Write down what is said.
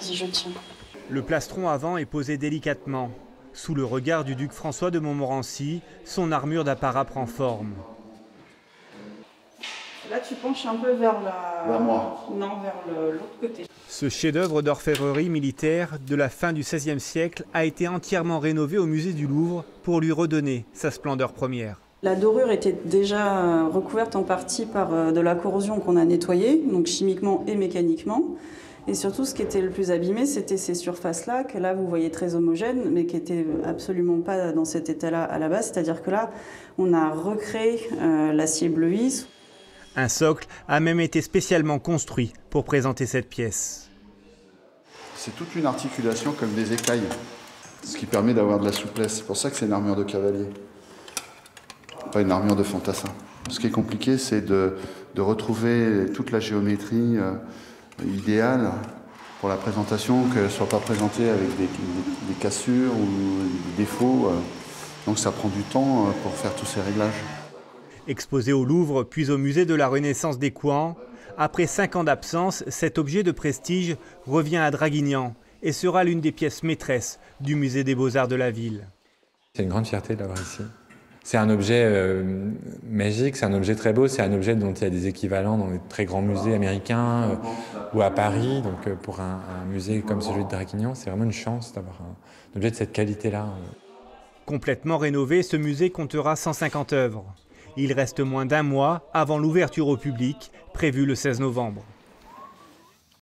Vas-y, je tiens. Le plastron avant est posé délicatement. Sous le regard du duc François de Montmorency, son armure d'apparat prend forme. Là, tu penches un peu vers la... Vers moi. Non, vers l'autre côté. Ce chef-d'œuvre d'orfèvrerie militaire de la fin du XVIe siècle a été entièrement rénové au musée du Louvre pour lui redonner sa splendeur première. La dorure était déjà recouverte en partie par de la corrosion qu'on a nettoyée, donc chimiquement et mécaniquement. Et surtout, ce qui était le plus abîmé, c'était ces surfaces-là, que là, vous voyez très homogènes, mais qui n'étaient absolument pas dans cet état-là à la base. C'est-à-dire que là, on a recréé l'acier bleui. Un socle a même été spécialement construit pour présenter cette pièce. C'est toute une articulation comme des écailles, ce qui permet d'avoir de la souplesse. C'est pour ça que c'est une armure de cavalier, pas une armure de fantassin. Ce qui est compliqué, c'est de retrouver toute la géométrie idéale pour la présentation, qu'elle ne soit pas présentée avec des cassures ou des défauts. Donc ça prend du temps pour faire tous ces réglages. Exposé au Louvre puis au musée de la Renaissance d'Écouen, après 5 ans d'absence, cet objet de prestige revient à Draguignan et sera l'une des pièces maîtresses du musée des Beaux-Arts de la ville. C'est une grande fierté de l'avoir ici. C'est un objet magique, c'est un objet très beau, c'est un objet dont il y a des équivalents dans les très grands musées américains ou à Paris. Donc pour un musée comme celui de Draguignan, c'est vraiment une chance d'avoir un objet de cette qualité-là. Complètement rénové, ce musée comptera 150 œuvres. Il reste moins d'1 mois avant l'ouverture au public, prévue le 16 novembre.